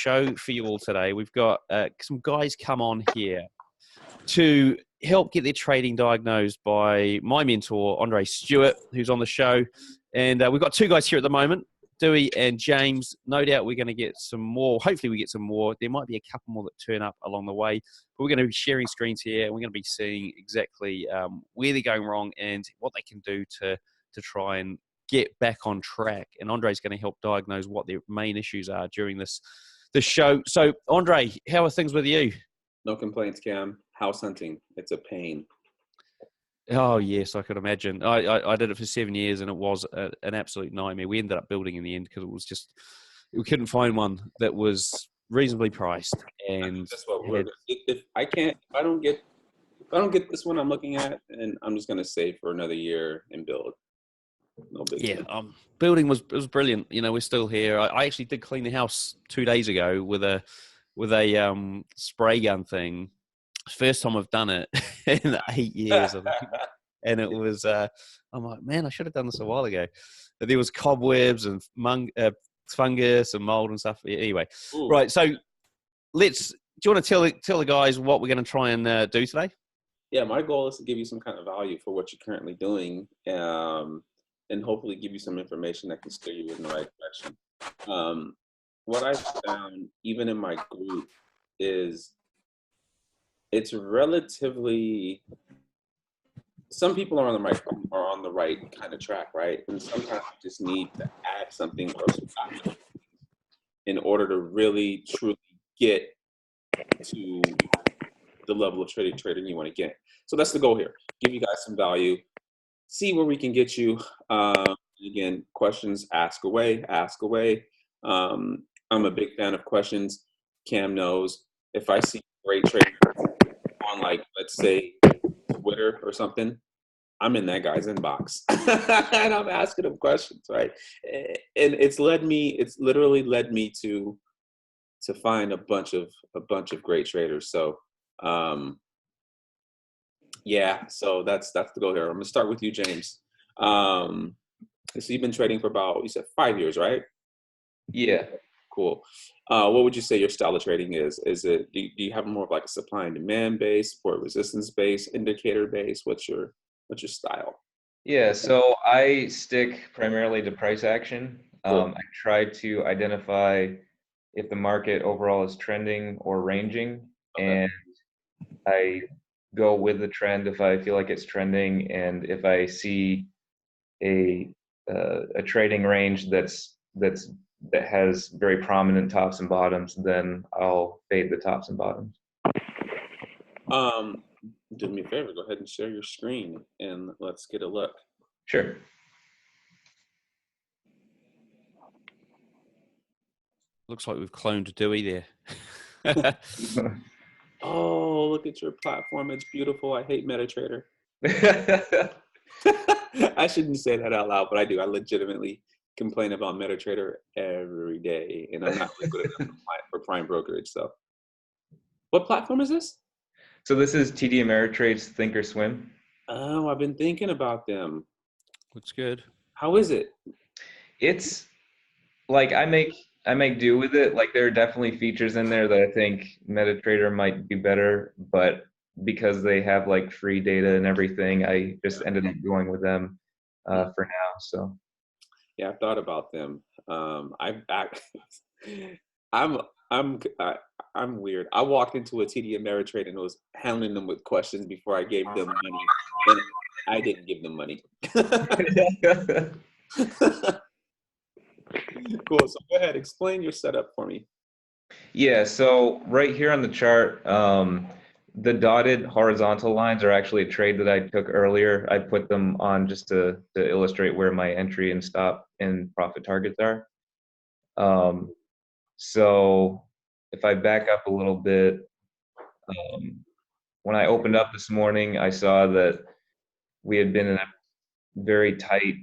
show for you all today. We've got some guys come on here to help get their trading diagnosed by my mentor, Andre Stewart, who's on the show. And we've got two guys here at the moment, Dewey and James. No doubt we're going to get some more. Hopefully we get some more. There might be a couple more that turn up along the way. But we're going to be sharing screens here, and we're going to be seeing exactly where they're going wrong and what they can do to try and get back on track. And Andre's going to help diagnose what their main issues are during this show. So, Andre, how are things with you? No complaints, Cam. House hunting, it's a pain. Oh, yes, I could imagine. I did it for 7 years, and it was an absolute nightmare. We ended up building in the end because it was just, we couldn't find one that was reasonably priced. And that's what we're. If I don't get this one I'm looking at, and I'm just gonna save for another year and build. No big deal. Building was brilliant. You know, we're still here. I actually did clean the house 2 days ago with a spray gun thing. First time I've done it in 8 years, I think. And it was I'm like, man, I should have done this a while ago. But there was cobwebs and fungus and mold and stuff. Anyway, Ooh. Right. So do you want to tell the guys what we're going to try and do today? Yeah, my goal is to give you some kind of value for what you're currently doing, and hopefully give you some information that can steer you in the right direction. What I found, even in my group, is it's relatively, some people are on the right kind of track, right? And sometimes you just need to add something or subtract in order to really truly get to the level of trading you want to get. So that's the goal here. Give you guys some value, see where we can get you. Again, questions, ask away. I'm a big fan of questions. Cam knows if I see great traders on, like, let's say Twitter or something, I'm in that guy's inbox and I'm asking him questions, right? And it's literally led me to find a bunch of great traders. So yeah, so that's the goal here. I'm gonna start with you, James. So you've been trading for about, you said 5 years, right? Yeah. Cool. What would you say your style of trading is? Is it, do you have more of like a supply and demand base, support resistance base, indicator base? What's your style? Yeah, so I stick primarily to price action. Cool. I try to identify if the market overall is trending or ranging, okay, and I go with the trend if I feel like it's trending, and if I see a trading range that has very prominent tops and bottoms, then I'll fade the tops and bottoms. Do me a favor, go ahead and share your screen and let's get a look. Sure. Looks like we've cloned Dewey there. Oh, look at your platform. It's beautiful. I hate MetaTrader. I shouldn't say that out loud, but I do. I legitimately complain about MetaTrader every day, and I'm not good enough for prime brokerage. So, what platform is this? So this is TD Ameritrade's Thinkorswim. Oh, I've been thinking about them. Looks good. How is it? It's like I make do with it. Like there are definitely features in there that I think MetaTrader might be better, but because they have like free data and everything, I just ended up going with them for now. So. Yeah, I've thought about them. I'm weird. I walked into a TD Ameritrade and was hounding them with questions before I gave them money, and I didn't give them money. Cool. So go ahead, explain your setup for me. Yeah. So right here on the chart, the dotted horizontal lines are actually a trade that I took earlier. I put them on just to illustrate where my entry and stop and profit targets are. So if I back up a little bit, when I opened up this morning, I saw that we had been in a very tight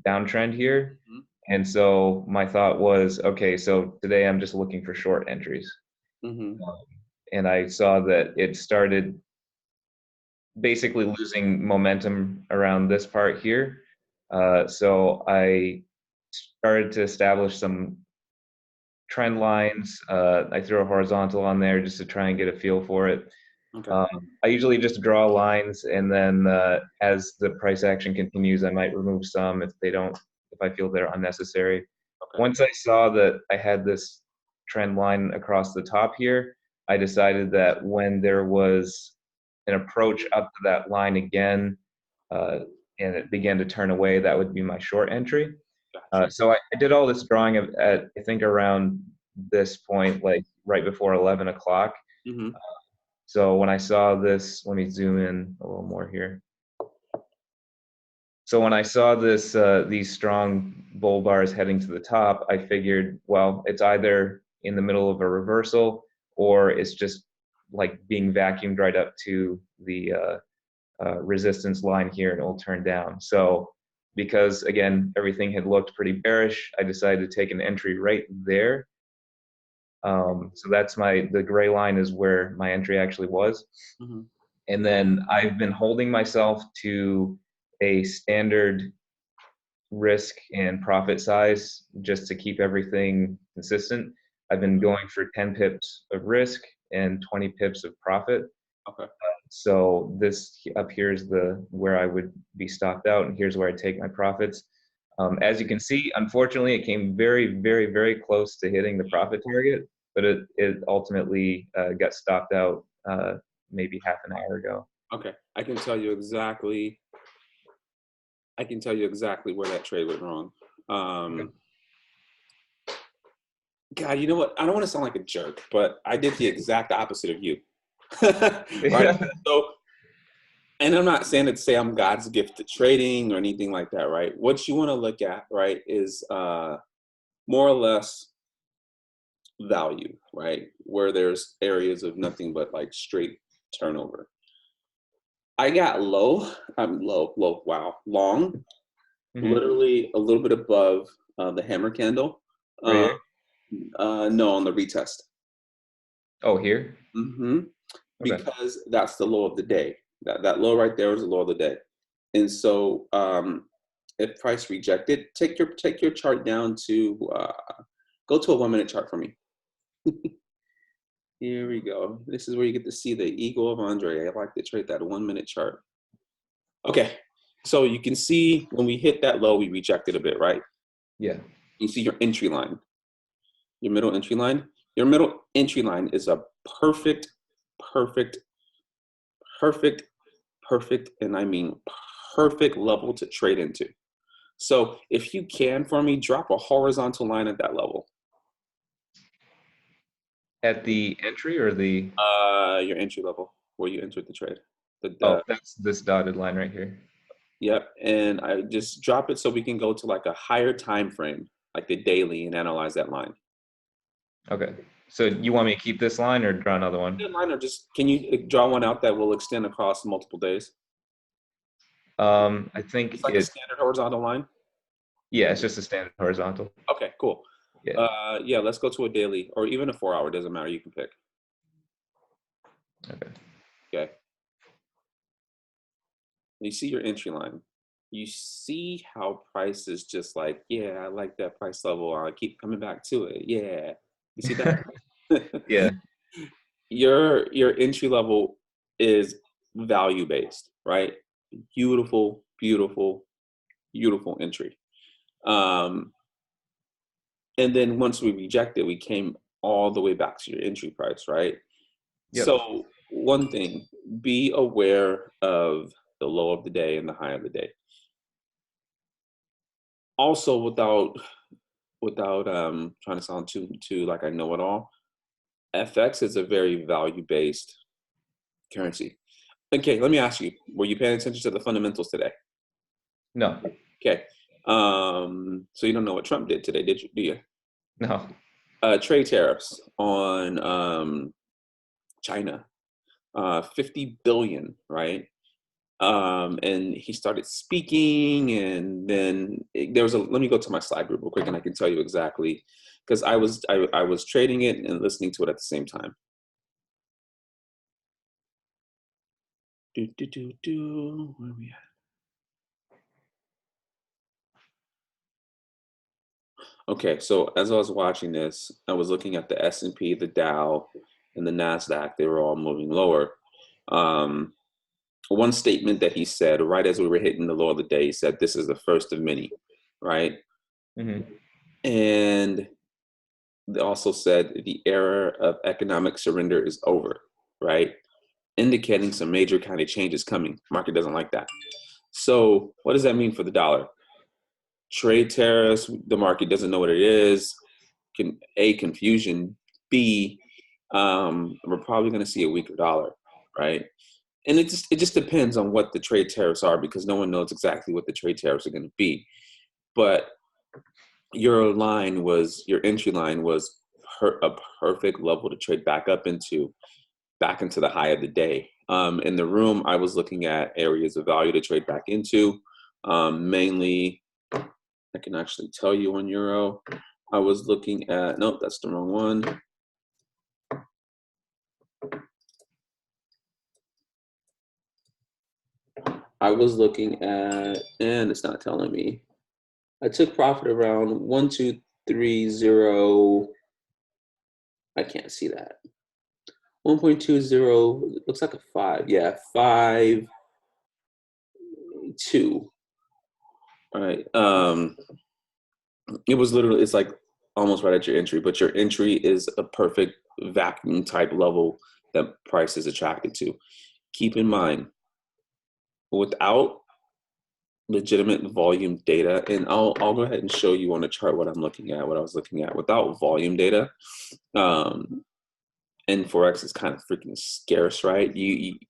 downtrend here. Mm-hmm. And so my thought was, okay, so today I'm just looking for short entries. Mm-hmm. And I saw that it started basically losing momentum around this part here. So I started to establish some trend lines. I throw a horizontal on there just to try and get a feel for it. Okay. I usually just draw lines, and then as the price action continues, I might remove some if I feel they're unnecessary. Okay. Once I saw that I had this trend line across the top here, I decided that when there was an approach up to that line again, and it began to turn away, that would be my short entry. Gotcha. So I did all this drawing at I think around this point, like right before 11 o'clock. Mm-hmm. So when I saw this, let me zoom in a little more here. So when I saw this, these strong bull bars heading to the top, I figured, well, it's either in the middle of a reversal or it's just like being vacuumed right up to the resistance line here and it will turn down. So because again, everything had looked pretty bearish, I decided to take an entry right there. So that's the gray line is where my entry actually was. Mm-hmm. And then I've been holding myself to a standard risk and profit size just to keep everything consistent. I've been going for 10 pips of risk and 20 pips of profit. Okay. So this up here is where I would be stopped out, and here's where I take my profits. As you can see, unfortunately, it came very, very, very close to hitting the profit target, but it ultimately got stopped out maybe half an hour ago. Okay. I can tell you exactly where that trade went wrong. Okay. God, you know what? I don't want to sound like a jerk, but I did the exact opposite of you. Right? So, and I'm not saying it to say I'm God's gift to trading or anything like that, right? What you want to look at, right, is more or less value, right? Where there's areas of nothing but like straight turnover. I got low, wow, long, literally a little bit above the hammer candle. Right here? No, on the retest. Oh, here? Mm-hmm. Okay. Because that's the low of the day. That low right there is the low of the day. And so if price rejected, take your chart down to go to a 1 minute chart for me. Here we go. This is where you get to see the ego of Andre. I like to trade that 1 minute chart. Okay. So you can see when we hit that low, we rejected a bit, right? Yeah. You see your entry line, your middle entry line. Your middle entry line is a perfect, perfect, perfect, perfect, and I mean perfect level to trade into. So if you can for me, drop a horizontal line at that level. At the entry or the? Your entry level where you entered the trade. Oh, that's this dotted line right here. Yep, and I just drop it so we can go to like a higher time frame, like the daily, and analyze that line. Okay. So you want me to keep this line or draw another one? That line, or just can you draw one out that will extend across multiple days? I think It's like a standard horizontal line. yeah, it's just a standard horizontal. Okay, cool. Yeah. Yeah, let's go to a daily or even a 4 hour. Doesn't matter. You can pick. Okay. Okay. You see your entry line. You see how price is just like, yeah, I like that price level. I keep coming back to it. Yeah. You see that? Yeah. Your entry level is value based, right? Beautiful, beautiful, beautiful entry. And then once we rejected, we came all the way back to your entry price, right? Yep. So one thing, be aware of the low of the day and the high of the day. Also, without trying to sound too like I know it all, FX is a very value based currency. Okay, let me ask you: were you paying attention to the fundamentals today? No. Okay, so you don't know what Trump did today, did you? Do you? No. Trade tariffs on China, 50 billion, right? And he started speaking, and then there was a. Let me go to my slide group real quick, and I can tell you exactly because I was trading it and listening to it at the same time. Where are we at? Okay, so as I was watching this, I was looking at the S&P, the Dow, and the Nasdaq. They were all moving lower. Um, One statement that he said right as we were hitting the low of the day, he said, "This is the first of many," right? Hmm. And they also said the era of economic surrender is over, right? Indicating some major kind of changes coming. Market doesn't like that. So what does that mean for the dollar? Trade tariffs, the market doesn't know what it is. Confusion. B, we're probably going to see a weaker dollar, right? And it just depends on what the trade tariffs are, because no one knows exactly what the trade tariffs are going to be. But your entry line was a perfect level to trade back into the high of the day. In the room, I was looking at areas of value to trade back into. Mainly, I can actually tell you on euro. I was looking at, nope, that's the wrong one. I was looking at, and it's not telling me. I took profit around 1230. I can't see that. 1.20 looks like a 5. Yeah, 5 2. All right. It was literally, it's like almost right at your entry, but your entry is a perfect vacuum type level that price is attracted to. Keep in mind, without legitimate volume data, and I'll go ahead and show you on the chart what I was looking at. Without volume data, and Forex is kind of freaking scarce, right? We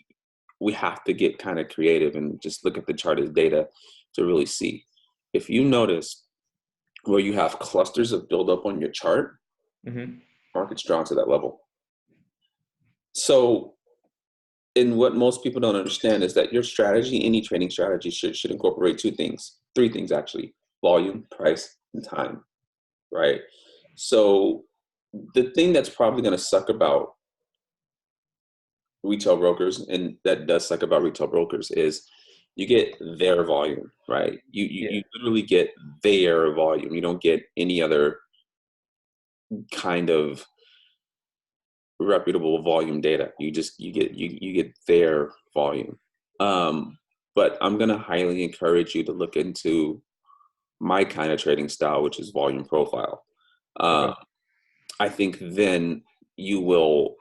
have to get kind of creative and just look at the chart as data to really see. If you notice where you have clusters of buildup on your chart, market's drawn to that level. So, and what most people don't understand is that your strategy, any trading strategy, should incorporate three things actually: volume, price, and time, right? So, the thing that's probably going to suck about retail brokers, and that does suck about retail brokers, is you get their volume, right? You literally get their volume. You don't get any other kind of reputable volume data. You get their volume. But I'm gonna highly encourage you to look into my kind of trading style, which is volume profile. Okay. I think then you'll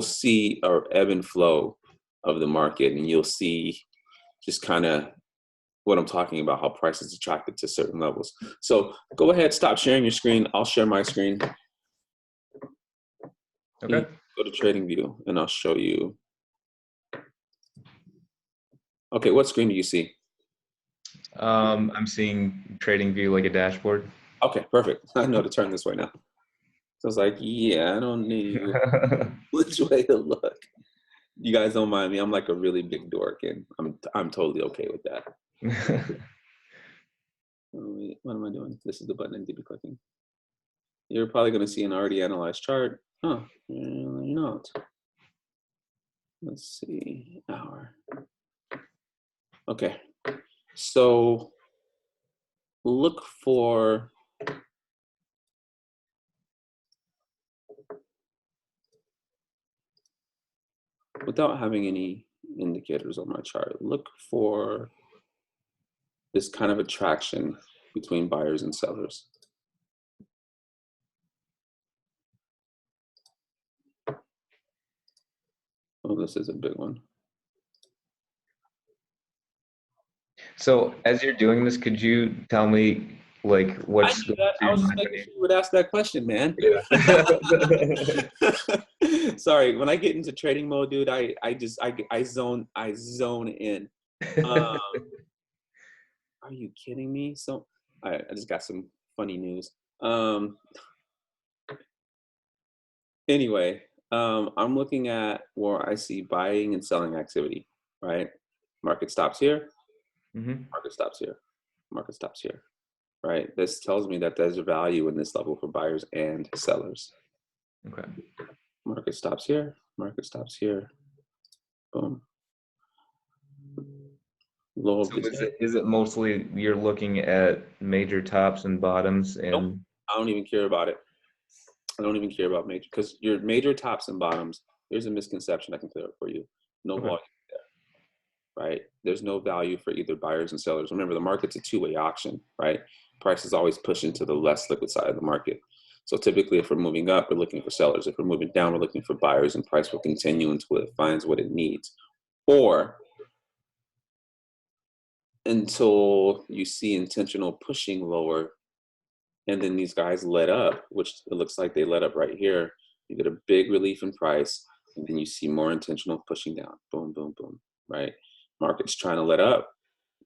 see a ebb and flow of the market, and you'll see just kind of what I'm talking about, how price is attracted to certain levels. So go ahead, stop sharing your screen. I'll share my screen. Okay. Go to Trading View, and I'll show you. Okay, what screen do you see? I'm seeing Trading View like a dashboard. Okay, perfect. I know to turn this way now. So I was like, yeah, I don't need which way to look. You guys don't mind me. I'm like a really big dork, and I'm totally okay with that. What am I doing? This is the button I need to be clicking. You're probably going to see an already analyzed chart. Huh, really not. Let's see, hour. Okay, so look for without having any indicators on my chart, look for this kind of attraction between buyers and sellers. Oh, this is a big one. So as you're doing this, could you tell me like what's I knew that. I was just making sure you would ask that question, man. Yeah. Sorry, when I get into trading mode, dude, I zone in. Are you kidding me? So I just got some funny news. Anyway, I'm looking at where I see buying and selling activity, right? Market stops here, market stops here, market stops here, right? This tells me that there's a value in this level for buyers and sellers. Okay. Market stops here, market stops here, boom. Low of So the day. is it mostly you're looking at major tops and bottoms Nope. and I don't even care about it. I don't even care about major, because your major tops and bottoms, there's a misconception I can clear up for you. No Okay. volume there, right? There's no value for either buyers and sellers. Remember, the market's a two-way auction, right? Price is always pushing to the less liquid side of the market. So typically, if we're moving up, we're looking for sellers. If we're moving down, we're looking for buyers, and price will continue until it finds what it needs, or until you see intentional pushing lower, and then these guys let up, which it looks like they let up right here. You get a big relief in price, and then you see more intentional pushing down. Boom, boom, boom, right? Market's trying to let up,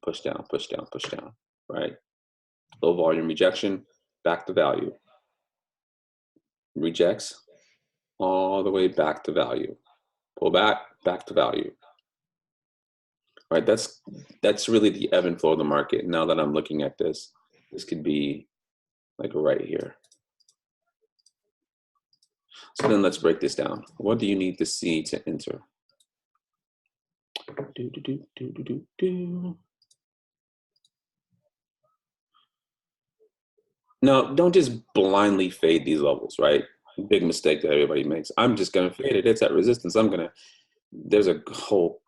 push down, push down, push down, right? Low volume rejection, back to value. Rejects all the way back to value. Pull back, back to value. Right? That's really the ebb and flow of the market. Now that I'm looking at this, this could be like right here. So then let's break this down. What do you need to see to enter? Now, don't just blindly fade these levels, right? Big mistake that everybody makes. I'm just gonna fade it. It's at resistance. There's a whole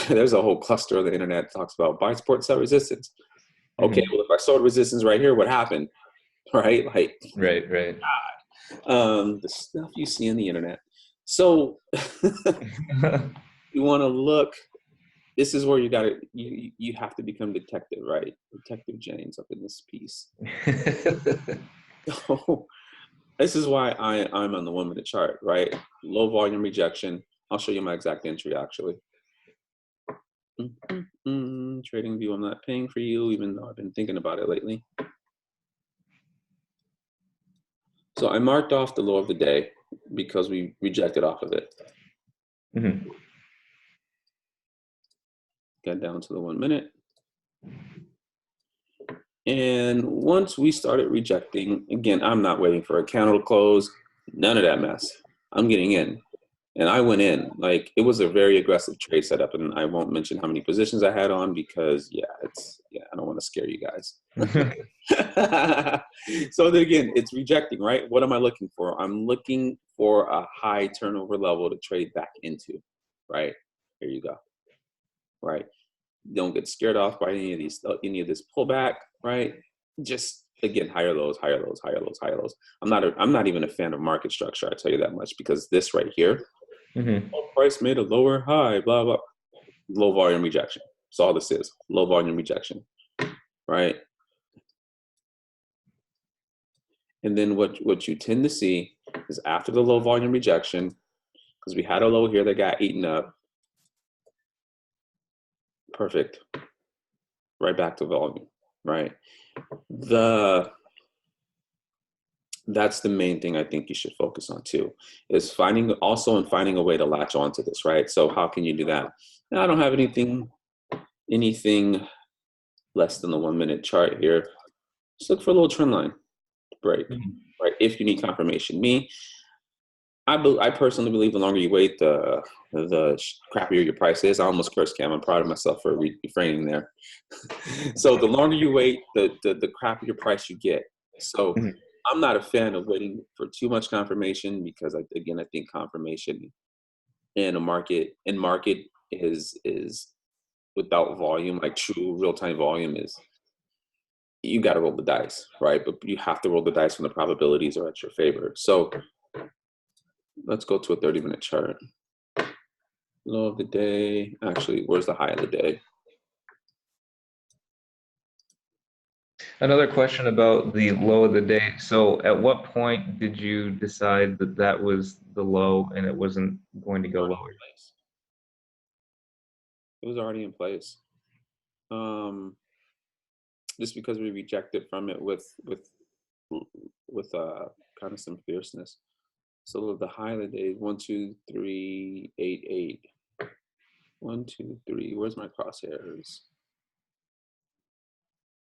there's a whole cluster of the internet that talks about buy support, sell resistance. Okay, well, if I sold resistance right here, what happened? Right? Like, right. the stuff you see on the internet. So you want to look. This is where you have to become detective, right? Detective James up in this piece. So this is why I'm on the 1 minute chart, right? Low volume rejection. I'll show you my exact entry actually. Trading view, I'm not paying for you, even though I've been thinking about it lately. So I marked off the low of the day because we rejected off of it. Mm-hmm. Got down to the 1 minute. And once we started rejecting, again, I'm not waiting for a candle to close, none of that mess. I'm getting in. And I went in. Like, it was a very aggressive trade setup, and I won't mention how many positions I had on because I don't want to scare you guys. So then again, it's rejecting, right? What am I looking for? I'm looking for a high turnover level to trade back into, right? Here you go. Right? Don't get scared off by any of this pullback, right? Just again, higher lows, higher lows, higher lows, higher lows. I'm not even a fan of market structure, I tell you that much, because this right here, price made a lower high, blah blah. Low volume rejection. That's all this is. Low volume rejection, right? And then what you tend to see is after the low volume rejection, because we had a low here that got eaten up. Perfect. Right back to volume, right? That's the main thing I think you should focus on too, is finding a way to latch onto this, right? So how can you do that? Now, I don't have anything less than the 1 minute chart here. Just look for a little trend line break, right? If you need confirmation. I personally believe the longer you wait, the crappier your price is. I almost cursed Cam. I'm proud of myself for refraining there. So the longer you wait, the crappier price you get. So I'm not a fan of waiting for too much confirmation, because I think confirmation in market is without volume, like true real-time volume, is you got to roll the dice, right? But you have to roll the dice when the probabilities are at your favor. So let's go to a 30-minute chart. Low of the day. Actually, where's the high of the day? Another question about the low of the day. So at what point did you decide that that was the low and it wasn't going to go lower? It was already in place. Just because we rejected from it with kind of some fierceness. So the high of the day, 1, 2, 3, 8, 8. 1, 2, 3. Where's my crosshairs?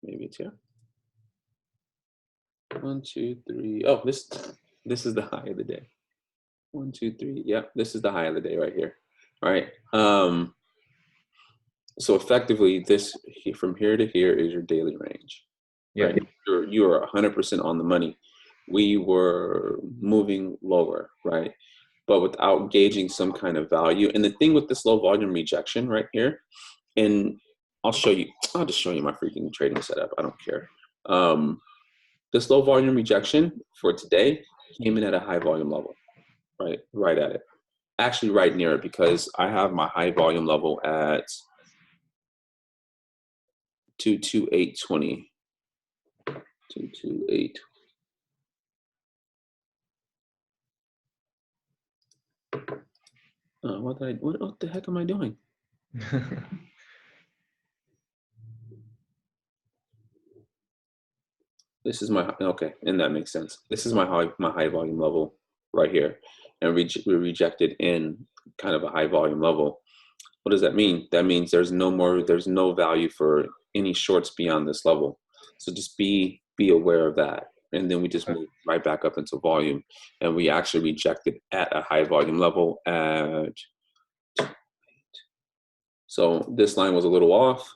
Maybe it's here. 1, 2, 3. Oh, this is the high of the day. 1, 2, 3. Yep, this is the high of the day right here. All right. So effectively, this from here to here is your daily range, Yep. right? You are 100% on the money. We were moving lower, right? But without gauging some kind of value. And the thing with this low volume rejection right here, and I'll just show you my freaking trading setup. I don't care. This low volume rejection for today came in at a high volume level, right? Right at it. Actually, right near it, because I have my high volume level at 22820. 228. What the heck am I doing? This is my, okay, and that makes sense. This is my high volume level right here, and we rejected in kind of a high volume level. What does that mean? That means there's no value for any shorts beyond this level. So just be aware of that. And then we just move right back up into volume, and we actually rejected at a high volume level at. So this line was a little off.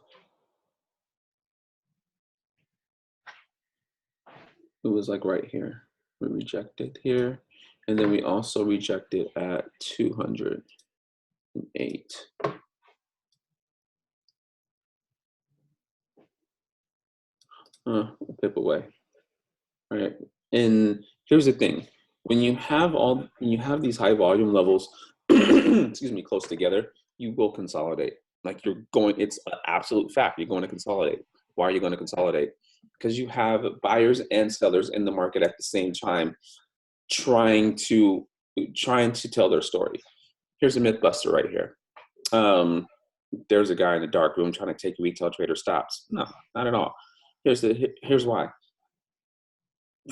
It was like right here. We rejected here, and then we also rejected at 208. A pip away. All right. And here's the thing: when you have these high volume levels, excuse me, close together, you will consolidate. Like it's an absolute fact. You're going to consolidate. Why are you going to consolidate? Because you have buyers and sellers in the market at the same time, trying to tell their story. Here's a myth buster right here. There's a guy in the dark room trying to take retail trader stops. No, not at all. Here's why.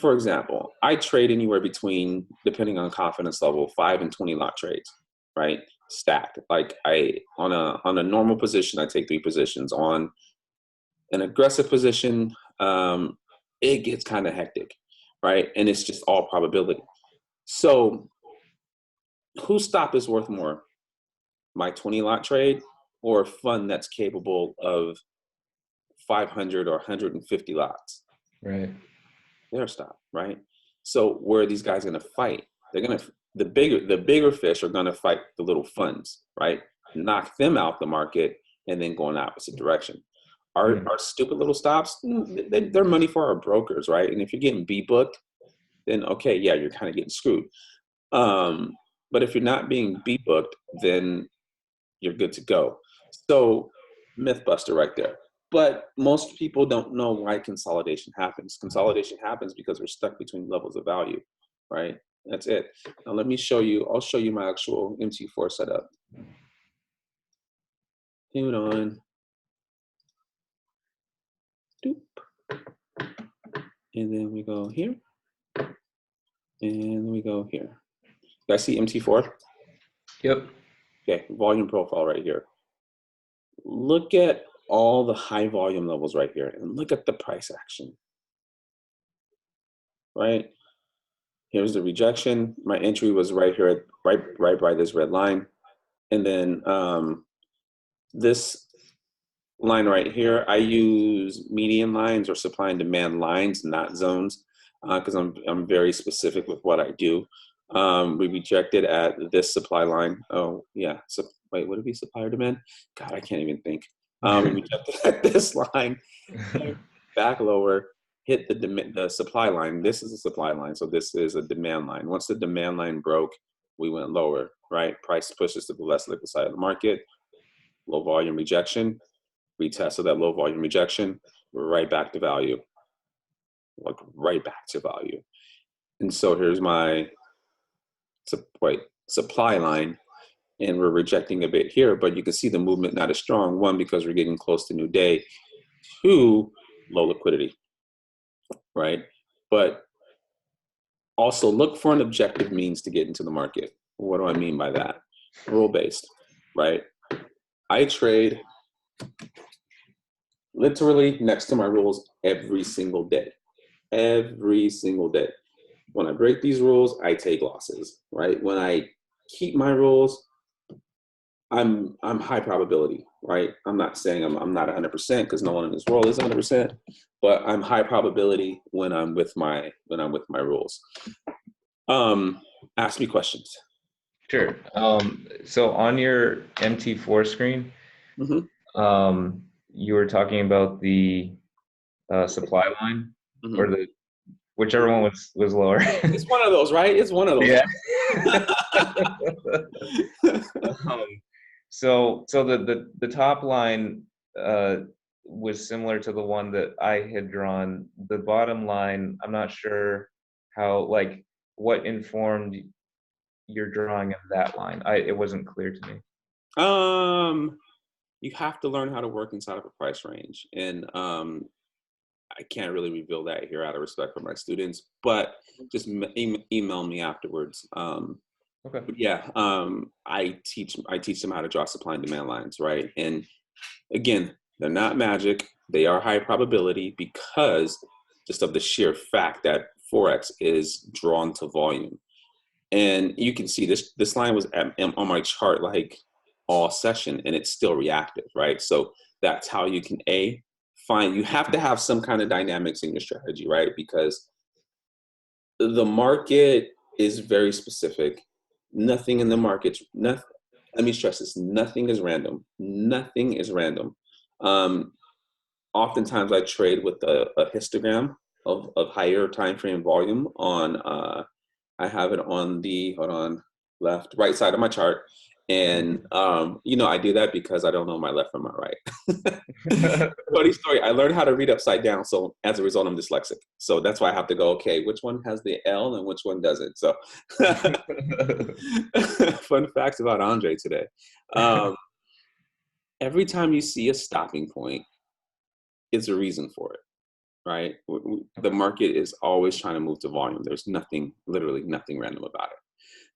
For example, I trade anywhere between, depending on confidence level, 5 and 20 lot trades, right? Stacked. Like on a normal position, I take 3 positions. On an aggressive position, it gets kind of hectic, right? And it's just all probability. So whose stop is worth more? My 20 lot trade or a fund that's capable of 500 or 150 lots? Right. Their stop, right? So where are these guys going to fight? The bigger fish are going to fight the little funds, right? Knock them out the market and then go in the opposite direction. Our stupid little stops, they're money for our brokers, right? And if you're getting B booked, then okay, yeah, you're kind of getting screwed. But if you're not being B booked, then you're good to go. So myth buster right there. But most people don't know why consolidation happens. Consolidation happens because we're stuck between levels of value, right? That's it. Now let me show you, I'll show you my actual MT4 setup. Hold on. Doop. And then we go here. And we go here. You guys see MT4? Yep. Okay, volume profile right here. Look at all the high volume levels right here and look at the price action, right? Here's the rejection. My entry was right here, right by this red line. And then this line right here, I use median lines or supply and demand lines, not zones, because I'm very specific with what I do. We rejected at this supply line. Oh yeah, so wait, would it be supply or demand? God, I can't even think. We rejected at this line, back lower, hit the supply line. This is a supply line, so this is a demand line. Once the demand line broke, we went lower, right? Price pushes to the less liquid side of the market, low volume rejection, retest of that low volume rejection, we're right back to value, like right back to value. And so here's my supply line, and we're rejecting a bit here, but you can see the movement not as strong. 1, because we're getting close to new day. 2, low liquidity, right? But also look for an objective means to get into the market. What do I mean by that? Rule-based, right? I trade literally next to my rules every single day. Every single day. When I break these rules, I take losses, right? When I keep my rules, I'm high probability, right? I'm not saying I'm not 100% because no one in this world is 100%, but I'm high probability when I'm with my rules. Ask me questions. Sure. So on your MT4 screen, Mm-hmm. you were talking about the supply line, Mm-hmm. or the whichever one was lower. It's one of those, right? It's one of those. Yeah. um, so the top line was similar to the one that I had drawn. The bottom line, I'm not sure how, like, what informed your drawing of that line. It wasn't clear to me. You have to learn how to work inside of a price range, and I can't really reveal that here out of respect for my students, but just email me afterwards. Okay. But yeah, I teach them how to draw supply and demand lines, right? And again, they're not magic. They are high probability because just of the sheer fact that Forex is drawn to volume. And you can see this line was on my chart like all session, and it's still reactive, right? So that's how you can find. You have to have some kind of dynamics in your strategy, right? Because the market is very specific. Nothing in the market's nothing. Let me stress this: nothing is random. Nothing is random. Um, Oftentimes, I trade with a histogram of higher time frame volume on. I have it on the right side of my chart, and I do that because I don't know my left from my right. Funny story. I learned how to read upside down, so as a result, I'm dyslexic. So that's why I have to go. Okay, which one has the L and which one doesn't? So, fun facts about Andre today. Every time you see a stopping point, it's a reason for it, right? The market is always trying to move to volume. There's nothing, literally nothing random about it.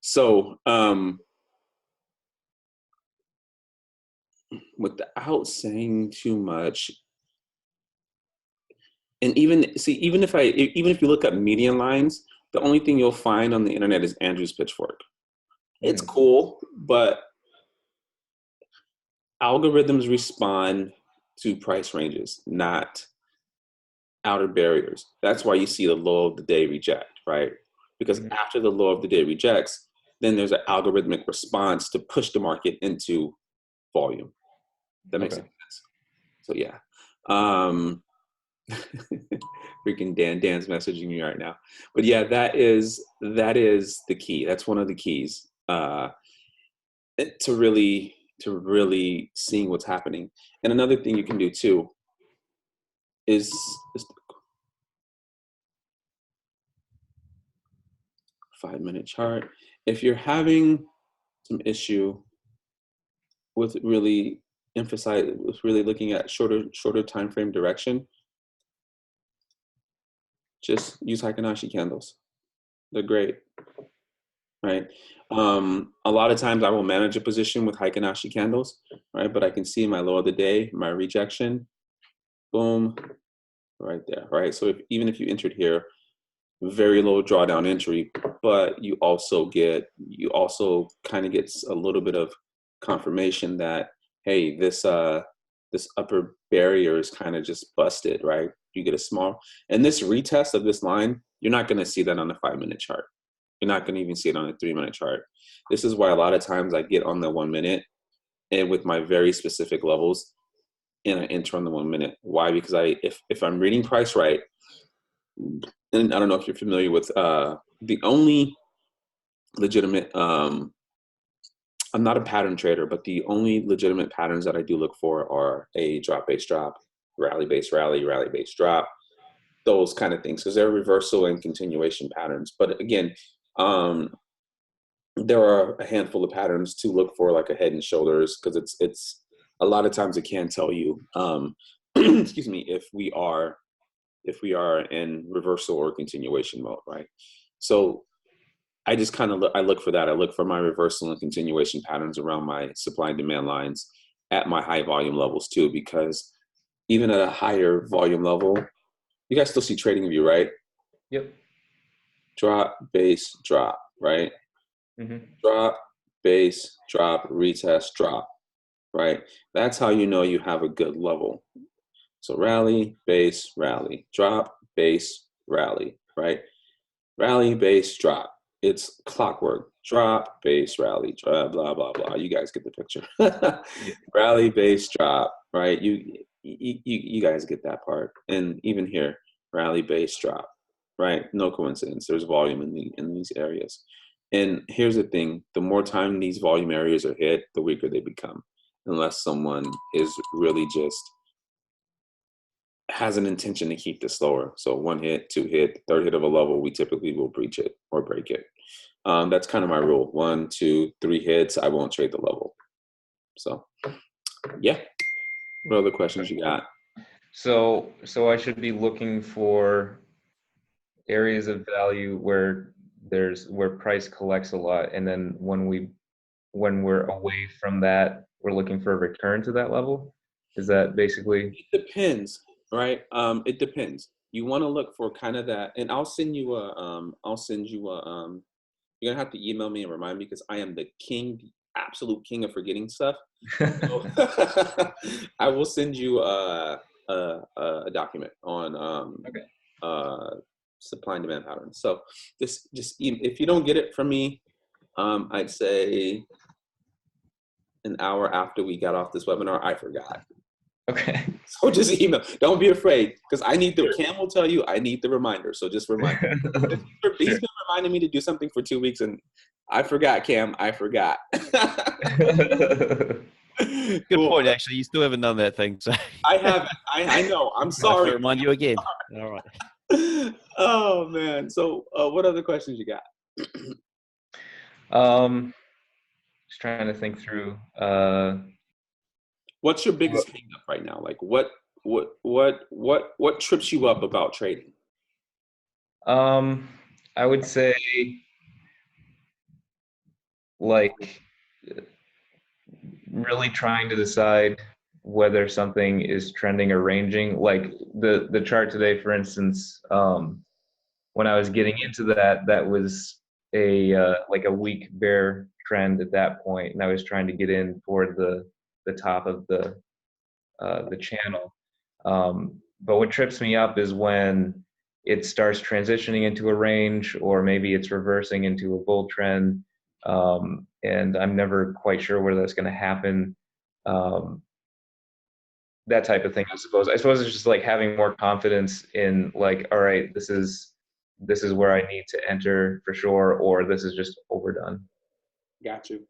So, without saying too much, and even if you look up median lines, the only thing you'll find on the internet is Andrew's pitchfork. It's cool, but algorithms respond to price ranges, not outer barriers. That's why you see the low of the day reject, right? Because after the low of the day rejects, then there's an algorithmic response to push the market into volume. That makes sense. So yeah. Freaking Dan's messaging me right now. But yeah, that is the key. That's one of the keys to really seeing what's happening. And another thing you can do too is 5-minute chart. If you're having some issue with really looking at shorter time frame direction, just use Heikin-Ashi candles. They're great, right? A lot of times I will manage a position with Heikin-Ashi candles, right? But I can see my low of the day, my rejection, boom, right there, right? So even if you entered here, very low drawdown entry, but you also kind of get a little bit of confirmation that, hey, this upper barrier is kind of just busted, right? You get a small, and this retest of this line, you're not going to see that on the 5-minute chart. You're not going to even see it on a 3-minute chart. This is why a lot of times I get on the 1 minute and with my very specific levels, and I enter on the 1 minute. Why? Because if I'm reading price right, and I don't know if you're familiar with the only legitimate, I'm not a pattern trader, but the only legitimate patterns that I do look for are a drop-based drop, rally-based rally, rally-based drop, those kind of things, because they're reversal and continuation patterns. But again, there are a handful of patterns to look for, like a head and shoulders, because it's a lot of times it can tell you, excuse me, if we are in reversal or continuation mode, right? So I just kind of look for that. I look for my reversal and continuation patterns around my supply and demand lines at my high volume levels too, because even at a higher volume level, you guys still see trading view, right? Yep. Drop, base, drop, right? Mm-hmm. Drop, base, drop, retest, drop, right? That's how you know you have a good level. So rally, base, rally, drop, base, rally, right? Rally, base, drop. It's clockwork. Drop, base, rally, blah, blah, blah. You guys get the picture. Rally, base, drop, right? You guys get that part. And even here, rally, base, drop, right? No coincidence. There's volume in these areas. And here's the thing. The more time these volume areas are hit, the weaker they become. Unless someone is really just has an intention to keep this lower. So 1 hit, 2 hit, third hit of a level, we typically will breach it or break it. That's kind of my rule. 1, 2, 3 hits, I won't trade the level. So yeah. What other questions you got? So I should be looking for areas of value where price collects a lot, and then when we're away from that, we're looking for a return to that level. Is that basically? It depends, right? It depends. You want to look for kind of that, and I'll send you you're gonna have to email me and remind me because I am the absolute king of forgetting stuff. So I will send you a document on supply and demand patterns. So just if you don't get it from me, I'd say an hour after we got off this webinar, I forgot. Okay. So just email. Don't be afraid, because I need Cam will tell you I need the reminder. So just remind me. He's been reminding me to do something for 2 weeks, and I forgot, Cam. I forgot. Good point, actually. You still haven't done that thing. So I haven't. I know. I'm sorry. I have to remind you again. All right. Oh, man. So what other questions you got? Just trying to think through. What's your biggest hang up right now? Like what trips you up about trading? I would say like really trying to decide whether something is trending or ranging. Like the chart today, for instance, when I was getting into that was like a weak bear trend at that point, and I was trying to get in toward the top of the channel. But what trips me up is when it starts transitioning into a range, or maybe it's reversing into a bull trend, and I'm never quite sure where that's going to happen. That type of thing, I suppose. I suppose it's just like having more confidence in like, all right, this is where I need to enter for sure, or this is just overdone. Got you.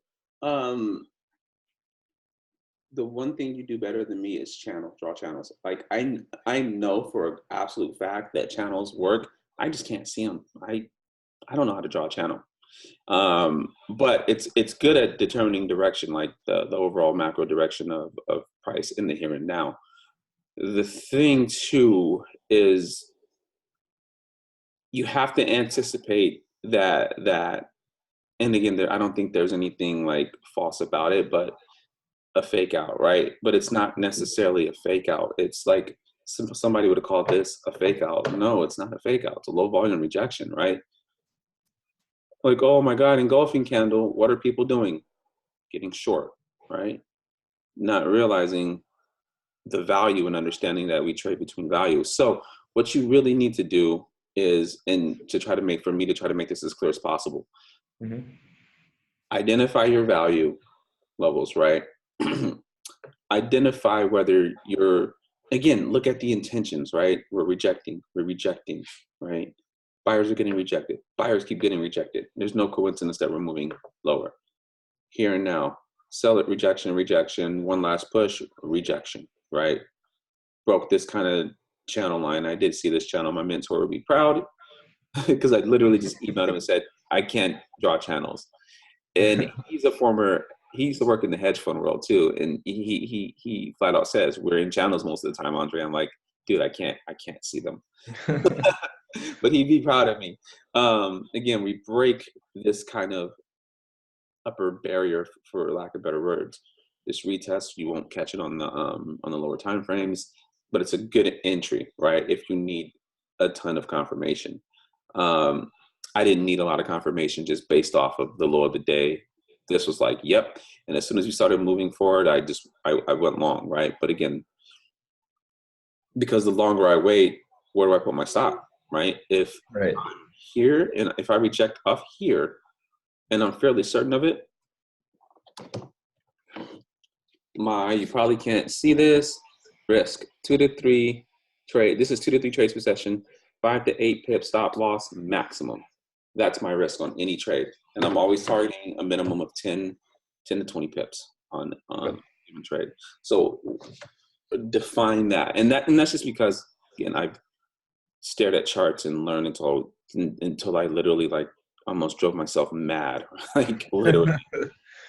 The one thing you do better than me is draw channels. Like I know for an absolute fact that channels work. I just can't see them. I don't know how to draw a channel. But it's good at determining direction, like the overall macro direction of price in the here and now. The thing too is you have to anticipate that, and again, I don't think there's anything like false about it, but a fake out, right? But it's not necessarily a fake out. It's like somebody would have called this a fake out. No, it's not a fake out. It's a low volume rejection, right? Like, oh my God, engulfing candle, what are people doing? Getting short, right? Not realizing the value and understanding that we trade between values. So what you really need to do is, and to try to make this as clear as possible, identify your value levels, right? Identify whether you're, again, look at the intentions, right? We're rejecting, right? Buyers are getting rejected. Buyers keep getting rejected. There's no coincidence that we're moving lower. Here and now, sell it, rejection, one last push, rejection, right? Broke this kind of channel line. I did see this channel. My mentor would be proud because I literally just emailed him and said, I can't draw channels. And he used to work in the hedge fund world too. And he flat out says, we're in channels most of the time, Andre. I'm like, dude, I can't see them. But he'd be proud of me. Again, we break this kind of upper barrier, for lack of better words. This retest, you won't catch it on the lower time frames, but it's a good entry, right? If you need a ton of confirmation. I didn't need a lot of confirmation just based off of the low of the day this was like, yep. And as soon as we started moving forward, I went long, right? But again, because the longer I wait, where do I put my stop, right? If Right. I'm here and if I reject up here and I'm fairly certain of it, you probably can't see this, risk 2 to 3 trade. This is 2 to 3 trades per session, 5 to 8 pip stop loss maximum. That's my risk on any trade. And I'm always targeting a minimum of 10 to 20 pips on given trade. So define that. And that's just because, again, I've stared at charts and learned until I literally like almost drove myself mad, like literally.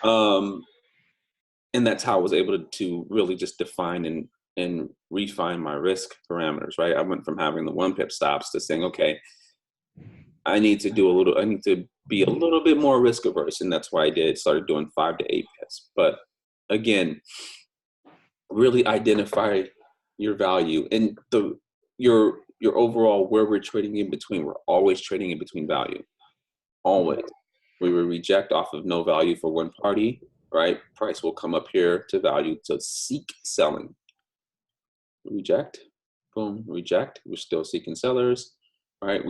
And that's how I was able to really just define and refine my risk parameters, right? I went from having the 1 pip stops to saying, okay, I need to be a little bit more risk averse. And that's why I started doing 5 to 8 pips. But again, really identify your value and your overall where we're trading in between. We're always trading in between value. Always. We will reject off of no value for one party, right? Price will come up here to value to seek selling. Reject, boom, reject. We're still seeking sellers, right?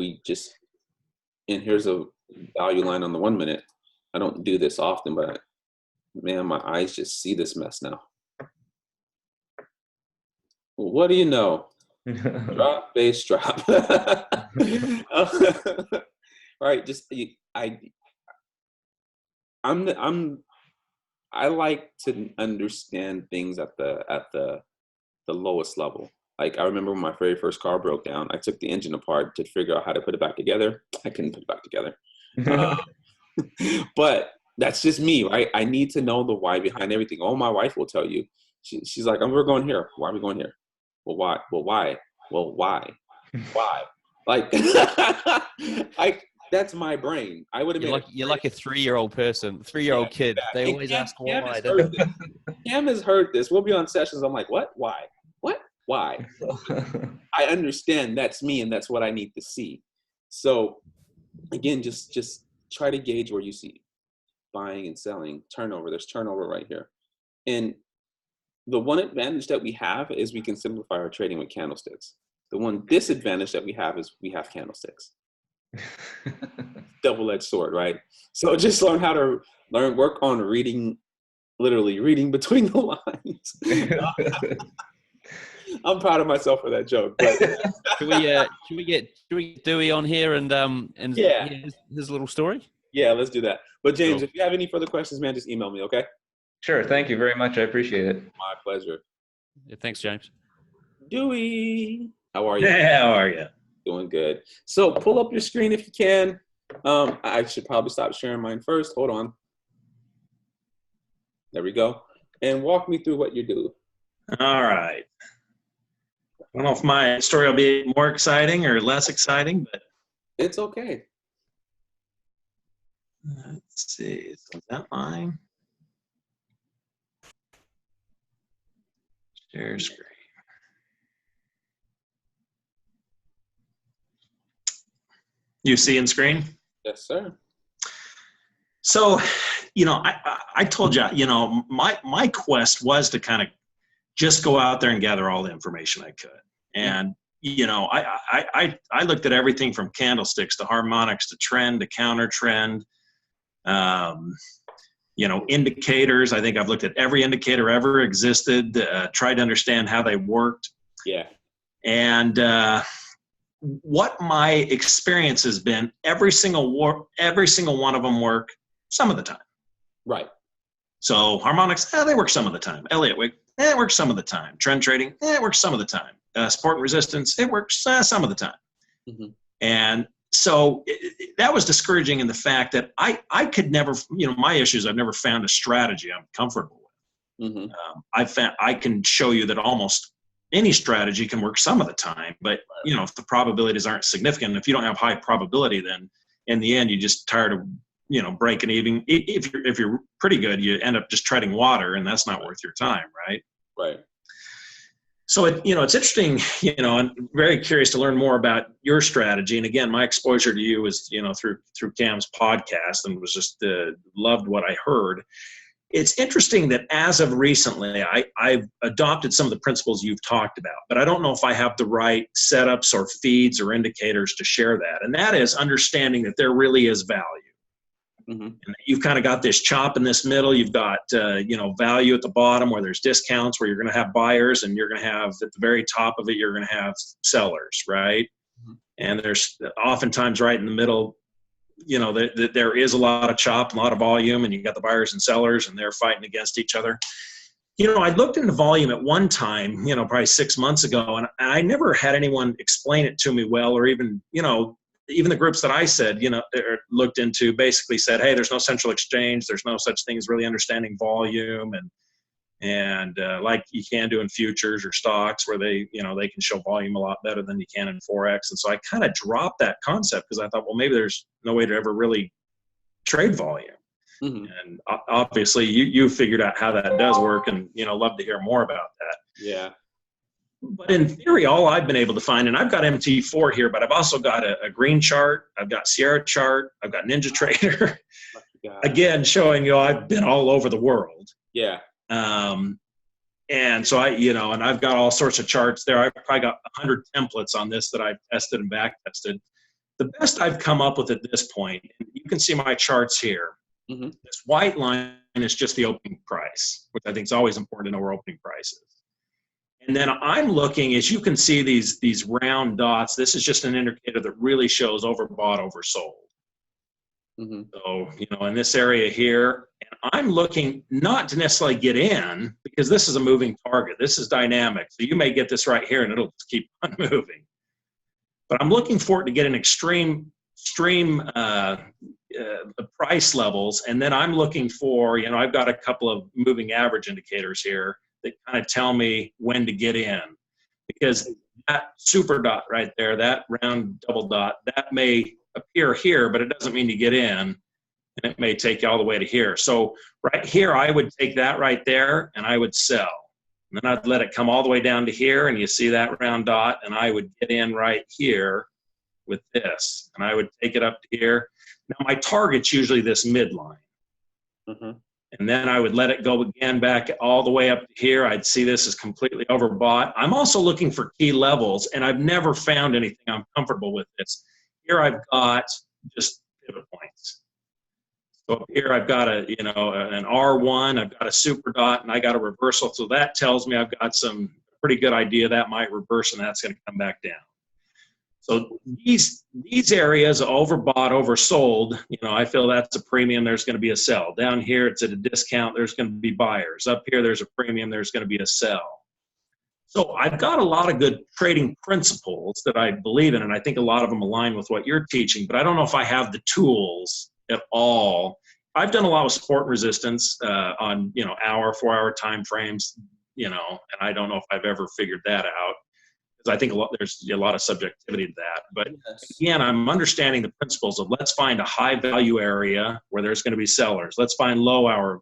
And here's a value line on the 1 minute. I don't do this often, but man, my eyes just see this mess now. Well, what do you know? Drop, base, drop. Right, I like to understand things at the lowest level. Like I remember when my very first car broke down, I took the engine apart to figure out how to put it back together. I couldn't put it back together. But that's just me, right? I need to know the why behind everything. Oh, my wife will tell you. She's like, we're going here. Why are we going here? Well, why? Well, why? Well, why? Why? Like, that's my brain. I would have You're like a 3-year-old person, 3-year-old kid. They always ask why. Cam has heard this. We'll be on sessions. I'm like, what? Why? What? Why? I understand that's me and that's what I need to see. So again, just try to gauge where you see buying and selling, turnover. There's turnover right here. And the one advantage that we have is we can simplify our trading with candlesticks. The one disadvantage that we have is we have candlesticks. Double-edged sword, right? So just work on literally reading between the lines. I'm proud of myself for that joke. But should we get Dewey on here and yeah, his little story? Yeah, let's do that. But James, Cool. if you have any further questions, man, just email me, okay? Sure. Thank you very much. I appreciate it. My pleasure. Yeah, thanks, James. Dewey, how are you? Yeah, how are you? Doing good. So pull up your screen if you can. I should probably stop sharing mine first. Hold on. There we go. And walk me through what you do. All right. I don't know if my story will be more exciting or less exciting, but It's okay. let's see. So that line. Share screen. You see in screen? Yes, sir. So, I told you, my quest was to kind of just go out there and gather all the information I could. And, I looked at everything from candlesticks to harmonics to trend to counter trend, indicators. I think I've looked at every indicator ever existed, tried to understand how they worked. Yeah. And what my experience has been, every single one of them work some of the time. Right. So harmonics, they work some of the time. Elliott Wig, it works some of the time. Trend trading, it works some of the time. Support and resistance, it works some of the time. Mm-hmm. And so that was discouraging in the fact that I could never, my issues, I've never found a strategy I'm comfortable with. Mm-hmm. I can show you that almost any strategy can work some of the time, but if the probabilities aren't significant, if you don't have high probability, then in the end, you just tired of, breaking even. If you're pretty good, you end up just treading water, and that's not worth your time, right? Right. So it's interesting, I'm very curious to learn more about your strategy. And again, my exposure to you was, through Cam's podcast, and was just loved what I heard. It's interesting that as of recently, I've adopted some of the principles you've talked about, but I don't know if I have the right setups or feeds or indicators to share that. And that is understanding that there really is value. Mm-hmm. And you've kind of got this chop in this middle. You've got, value at the bottom where there's discounts, where you're going to have buyers, and you're going to have at the very top of it, you're going to have sellers, right? Mm-hmm. And there's oftentimes right in the middle, there is a lot of chop, a lot of volume, and you got the buyers and sellers, and they're fighting against each other. I looked into volume at one time, probably 6 months ago, and I never had anyone explain it to me well, or even the groups that I said, looked into basically said, hey, there's no central exchange. There's no such thing as really understanding volume and like you can do in futures or stocks where they can show volume a lot better than you can in Forex. And so I kind of dropped that concept because I thought, well, maybe there's no way to ever really trade volume. Mm-hmm. And obviously you figured out how that does work, and, love to hear more about that. Yeah. But in theory, all I've been able to find, and I've got MT4 here, but I've also got a green chart. I've got Sierra chart. I've got Ninja Trader. Again, showing I've been all over the world. Yeah. And so and I've got all sorts of charts there. I've probably got 100 templates on this that I've tested and back tested. The best I've come up with at this point, and you can see my charts here. Mm-hmm. This white line is just the opening price, which I think is always important to know where opening price is. And then I'm looking, as you can see, these round dots. This is just an indicator that really shows overbought, oversold. Mm-hmm. So, in this area here, and I'm looking not to necessarily get in, because this is a moving target. This is dynamic. So you may get this right here and it'll just keep on moving. But I'm looking for it to get an extreme price levels. And then I'm looking for, I've got a couple of moving average indicators here that kind of tell me when to get in, because that super dot right there, that round double dot, that may appear here, but it doesn't mean you get in, and it may take you all the way to here. So right here, I would take that right there and I would sell. And then I'd let it come all the way down to here, and you see that round dot, and I would get in right here with this, and I would take it up to here. Now my target's usually this midline. Mm-hmm. And then I would let it go again back all the way up to here. I'd see this as completely overbought. I'm also looking for key levels, and I've never found anything I'm comfortable with this. Here I've got just pivot points. So up here I've got an R1, I've got a super dot, and I got a reversal. So that tells me I've got some pretty good idea that might reverse, and that's going to come back down. So these areas overbought, oversold, I feel that's a premium, there's going to be a sell. Down here, it's at a discount, there's going to be buyers. Up here, there's a premium, there's going to be a sell. So I've got a lot of good trading principles that I believe in, and I think a lot of them align with what you're teaching, but I don't know if I have the tools at all. I've done a lot of support and resistance on, hour, 4-hour time frames, and I don't know if I've ever figured that out. I think there's a lot of subjectivity to that. But again, I'm understanding the principles of let's find a high value area where there's going to be sellers. Let's find low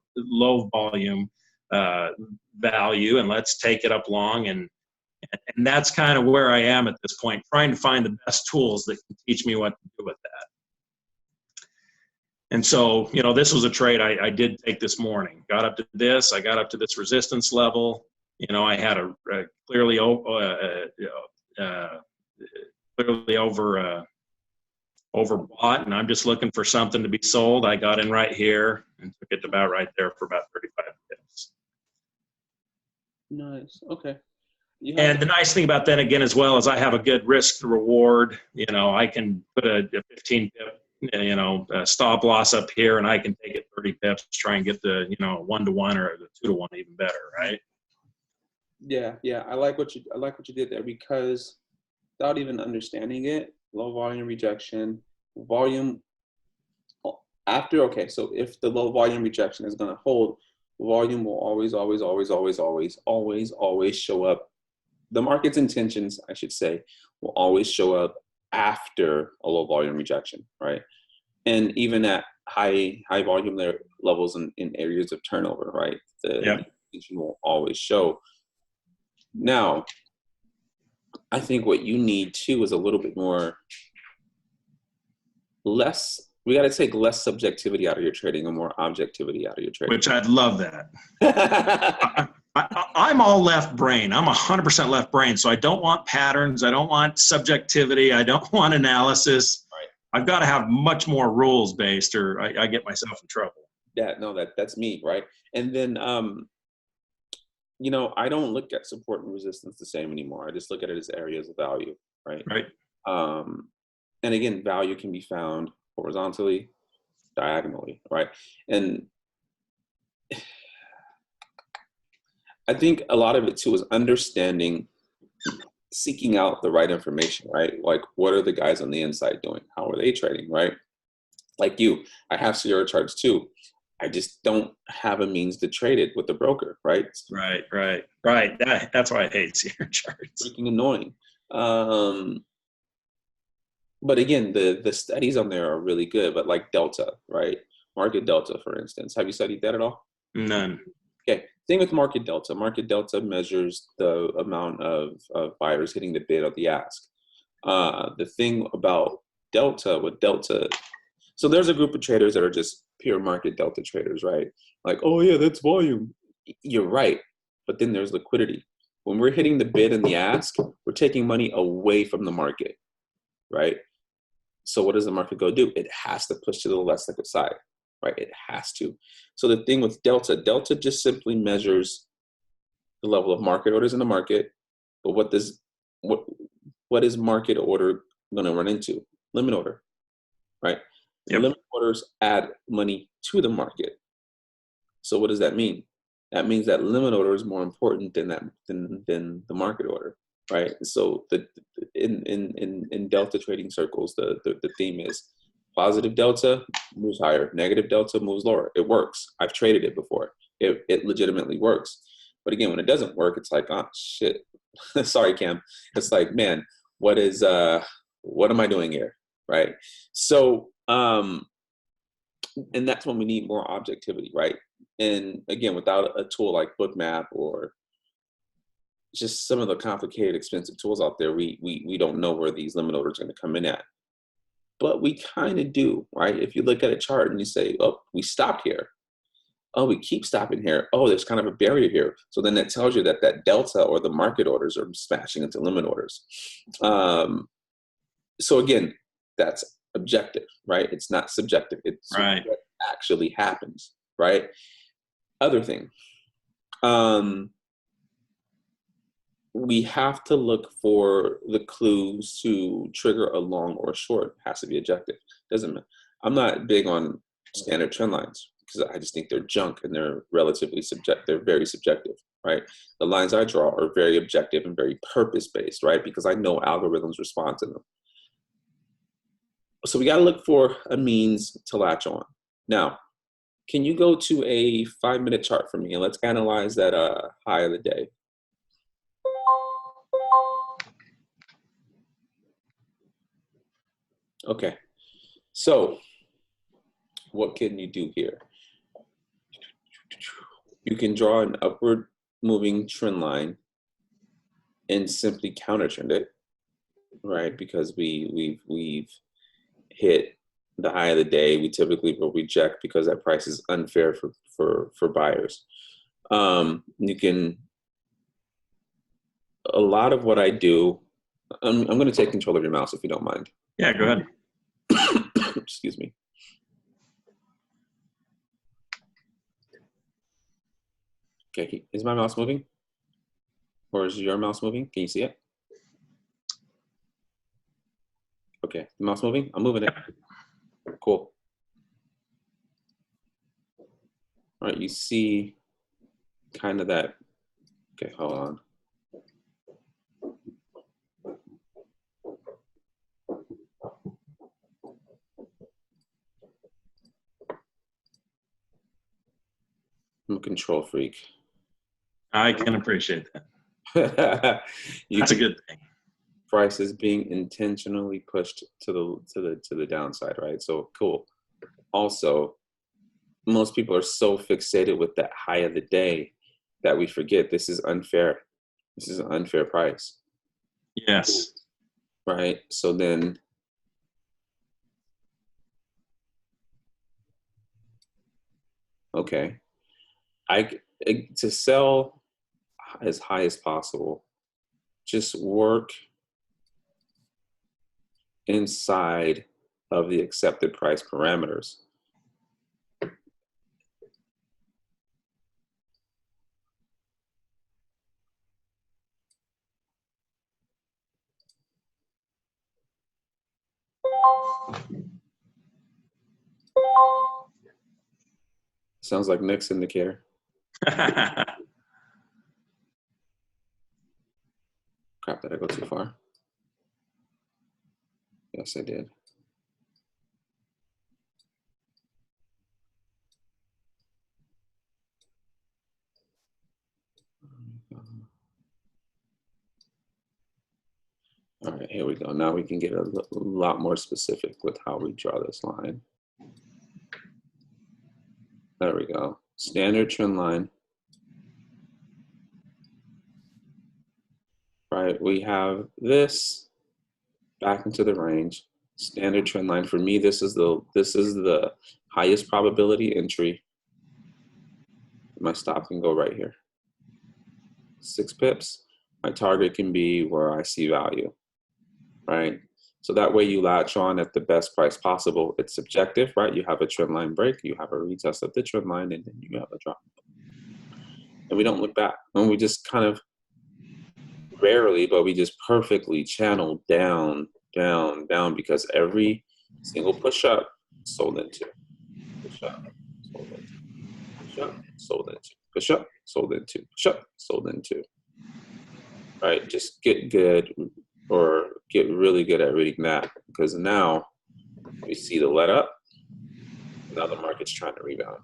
volume value, and let's take it up long. And that's kind of where I am at this point, trying to find the best tools that can teach me what to do with that. And so, this was a trade I did take this morning. Got up to this. I got up to this resistance level. I had a clearly overbought, and I'm just looking for something to be sold. I got in right here and took it about right there for about 35 pips. Nice. Okay. And the nice thing about that, again, as well, is I have a good risk to reward. I can put a 15 pip, stop loss up here, and I can take it 30 pips, try and get the, 1-to-1 or the 2-to-1 even better, right? Yeah. I like what you did there, because without even understanding it, low volume rejection, volume after, okay, so if the low volume rejection is going to hold, volume will always show up. The market's intentions, I should say, will always show up after a low volume rejection, right? And even at high volume levels in areas of turnover, right? The intention will always show. Now, I think what you need too is a little bit more, we got to take less subjectivity out of your trading and more objectivity out of your trading. Which I'd love that. I'm all left brain. I'm 100% left brain. So I don't want patterns. I don't want subjectivity. I don't want analysis. Right. I've got to have much more rules based, or I get myself in trouble. Yeah, no, that's me, right? And then, I don't look at support and resistance the same anymore. I just look at it as areas of value, right? Right. And again, value can be found horizontally, diagonally, right? And I think a lot of it too is understanding, seeking out the right information, right? Like, what are the guys on the inside doing? How are they trading, right? Like you, I have Sierra charts too. I just don't have a means to trade it with the broker, right? Right. That's why I hate Sierra charts. Freaking annoying. But again, the studies on there are really good, but like Delta, right? Market Delta, for instance. Have you studied that at all? None. Okay. Thing with Market Delta. Market Delta measures the amount of buyers hitting the bid or the ask. The thing about Delta, so there's a group of traders that are just pure Market Delta traders, right? Like, oh yeah, that's volume. You're right. But then there's liquidity. When we're hitting the bid and the ask, we're taking money away from the market, right? So what does the market go do? It has to push to the less liquid side, right? It has to. So the thing with Delta just simply measures the level of market orders in the market. But what is market order going to run into? Limit order, right? Yep. Limit orders add money to the market. So what does that mean? That means that limit order is more important than the market order, right? So in Delta trading circles, the theme is positive Delta moves higher, negative Delta moves lower. It works. I've traded it before. It legitimately works. But again, when it doesn't work, it's like, oh shit. Sorry, Cam. It's like, man, what am I doing here, right? So and that's when we need more objectivity, right? And again, without a tool like Bookmap or just some of the complicated, expensive tools out there, we don't know where these limit orders are going to come in at. But we kind of do, right? If you look at a chart and you say, oh, we stopped here. Oh, we keep stopping here. Oh, there's kind of a barrier here. So then that tells you that delta or the market orders are smashing into limit orders. So again, that's objective, right? It's not subjective. It's right. What actually happens, right? Other thing, we have to look for the clues to trigger a long or a short. It has to be objective. Doesn't matter. I'm not big on standard trend lines because I just think they're junk and they're relatively subjective. They're very subjective, right? The lines I draw are very objective and very purpose-based, right? Because I know algorithms respond to them. So we got to look for a means to latch on. Now, can you go to a 5-minute chart for me and let's analyze that high of the day? Okay, so what can you do here? You can draw an upward moving trend line and simply counter trend it, right? Because we've hit the high of the day. We typically will reject because that price is unfair for buyers. You can, a lot of what I do, I'm going to take control of your mouse if you don't mind. Yeah, go ahead. Excuse me. Okay, is my mouse moving? Or is your mouse moving? Can you see it? Okay, the mouse moving? I'm moving it. Cool. All right, you see kind of that. Okay, hold on. I'm a control freak. I can appreciate that. That's a good thing. Prices being intentionally pushed to the downside, right? So cool. Also, most people are so fixated with that high of the day that we forget this is unfair. This is an unfair price. Yes. Right? So then okay, to sell as high as possible, just work inside of the accepted price parameters. Sounds like Nick's indicator. Crap, did I go too far? Yes, I did. All right, here we go. Now we can get a lot more specific with how we draw this line. There we go. Standard trend line. Right, we have this back into the range. Standard trend line for me. This is the highest probability entry. My stop can go right here. 6 pips. My target can be where I see value. Right. So that way you latch on at the best price possible. It's subjective, right? You have a trend line break, you have a retest of the trend line, and then you have a drop. And we don't look back. And we just kind of rarely, but we just perfectly channel down, down, down, because every single push up sold into. Push up, sold into. Push up, sold into. Push up, sold into. Push up, sold into. Right? Just get good, or get really good at reading that, because now we see the let up. Now the market's trying to rebound.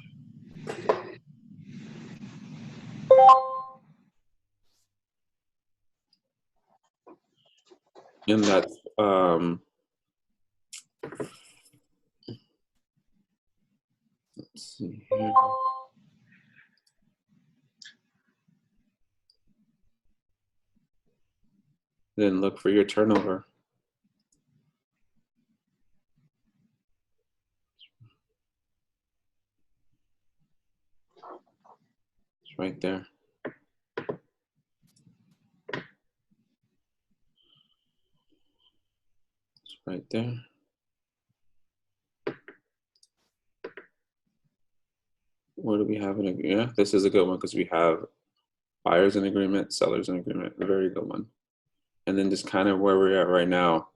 And that's let's see here. Then look for your turnover. It's right there. It's right there. Where do we have an agreement? Yeah, this is a good one because we have buyers in agreement, sellers in agreement. A very good one. And then just kind of where we're at right now.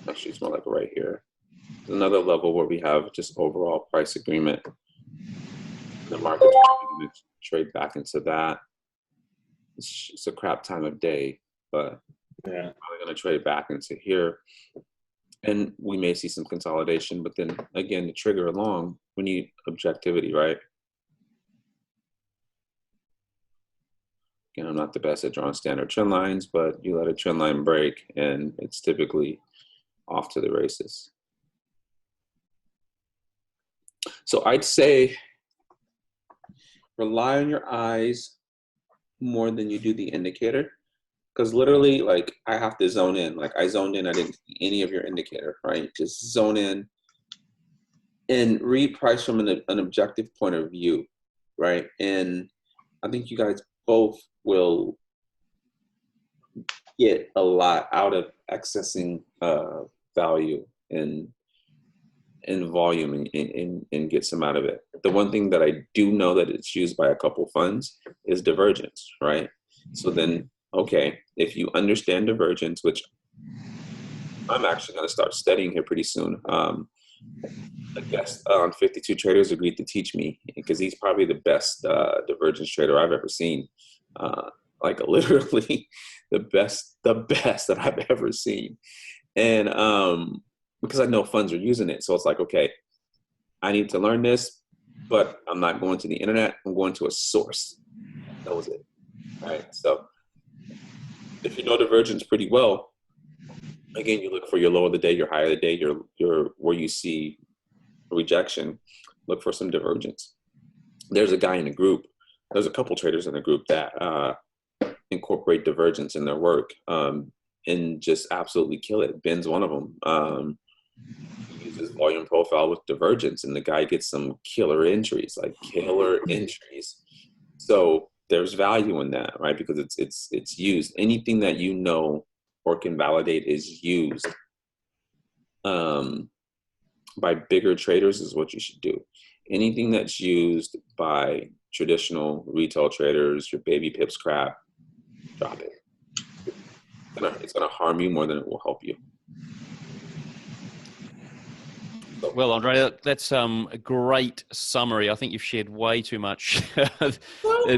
Actually, it's more like right here. Another level where we have just overall price agreement. The market's going to trade back into that. It's a crap time of day, but Yeah. we're going to trade back into here. And we may see some consolidation, but then again, to trigger along, we need objectivity, right? Again, I'm not the best at drawing standard trend lines, but you let a trend line break and it's typically off to the races. So I'd say rely on your eyes more than you do the indicator. Because literally, like, I have to zone in. Like, I zoned in, I didn't see any of your indicator, right? Just zone in and read price from an objective point of view, right? And I think you guys both will get a lot out of accessing value and volume and get some out of it. The one thing that I do know that it's used by a couple funds is divergence, right? So then, okay, if you understand divergence, which I'm actually going to start studying here pretty soon. I guess 52 Traders agreed to teach me, because he's probably the best divergence trader I've ever seen. Like literally the best that I've ever seen. And because I know funds are using it. So it's like, okay, I need to learn this, but I'm not going to the internet. I'm going to a source. That was it. All right. So if you know divergence pretty well, again, you look for your low of the day, your high of the day, your where you see rejection, look for some divergence. There's a guy in the group. There's a couple traders in the group that incorporate divergence in their work and just absolutely kill it. Ben's one of them. He uses volume profile with divergence, and the guy gets some killer entries, like killer entries. So there's value in that, right? Because it's used. Anything that you know or can validate is used by bigger traders is what you should do. Anything that's used by traditional retail traders, your baby pips crap, drop it. It's gonna harm you more than it will help you. Well, Andre, that's a great summary. I think you've shared way too much,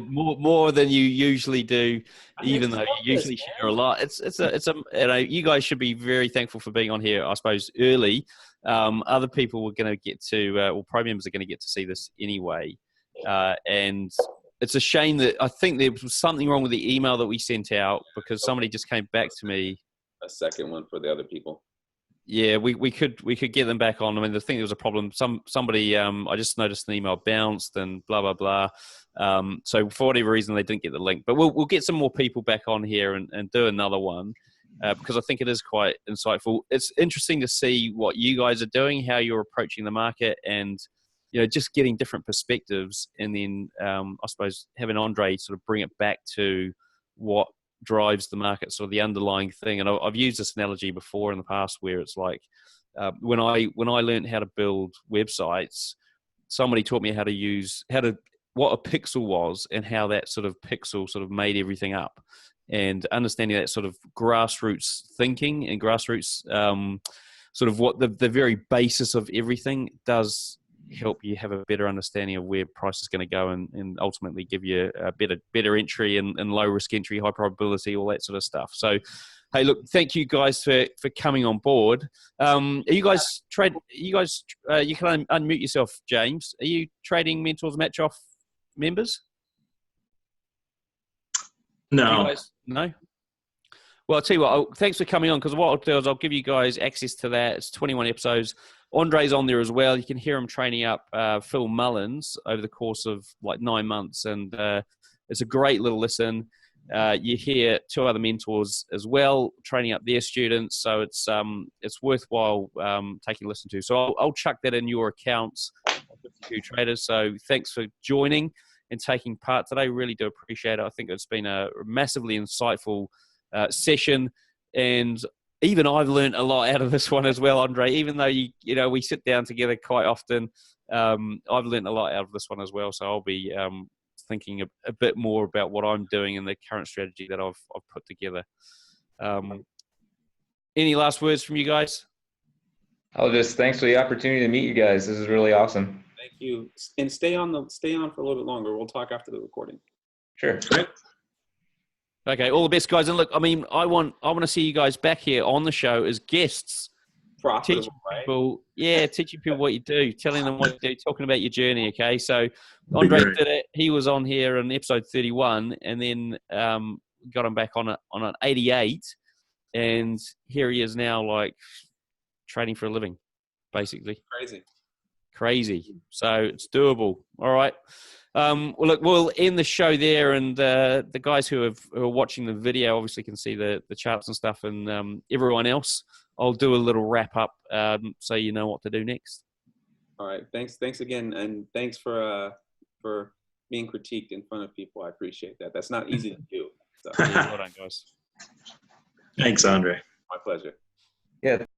more than you usually do, even though you usually share a lot. You guys should be very thankful for being on here, I suppose, early. Other people were going to get to, or pro members are going to get to see this anyway. And it's a shame that I think there was something wrong with the email that we sent out, because somebody just came back to me. A second one for the other people. Yeah, we could get them back on. I mean, the thing, there was a problem. Somebody I just noticed an email bounced and blah blah blah. So for whatever reason, they didn't get the link. But we'll get some more people back on here and do another one, because I think it is quite insightful. It's interesting to see what you guys are doing, how you're approaching the market, and just getting different perspectives. And then I suppose having Andre sort of bring it back to what drives the market, sort of the underlying thing. And I've used this analogy before in the past, where it's like when I learned how to build websites, somebody taught me what a pixel was and how that sort of pixel sort of made everything up, and understanding that sort of grassroots thinking and grassroots sort of what the very basis of everything does help you have a better understanding of where price is going to go, and ultimately give you a better entry and low risk entry, high probability, all that sort of stuff. So, hey, look, thank you guys for coming on board. Are you guys you can unmute yourself, James. Are you trading Mentors Match Off members? No. No? Well, I'll tell you what, thanks for coming on, because what I'll do is I'll give you guys access to that. It's 21 episodes. Andre's on there as well. You can hear him training up Phil Mullins over the course of like 9 months, and it's a great little listen. You hear two other mentors as well training up their students, so it's worthwhile taking a listen to. So I'll chuck that in your accounts, 52 Traders. So thanks for joining and taking part today. Really do appreciate it. I think it's been a massively insightful session, and even I've learned a lot out of this one as well, Andre. Even though we sit down together quite often, I've learned a lot out of this one as well. So I'll be thinking a bit more about what I'm doing in the current strategy that I've put together. Any last words from you guys? Thanks for the opportunity to meet you guys. This is really awesome. Thank you, and stay on for a little bit longer. We'll talk after the recording. Sure. Okay, all the best, guys. And look, I mean, I want to see you guys back here on the show as guests. Teaching people what you do, telling them what you do, talking about your journey. Okay, so Andre did it. He was on here in episode 31, and then got him back on an 88, and here he is now, like trading for a living, basically. Crazy. So it's doable. All right. Well, look, we'll end the show there, and the guys who are watching the video obviously can see the charts and stuff, and everyone else, I'll do a little wrap up so you know what to do next. All right. Thanks again, and thanks for being critiqued in front of people. I appreciate that. That's not easy to do. So. Yeah, well done, guys. Thanks, Andre. My pleasure. Yeah.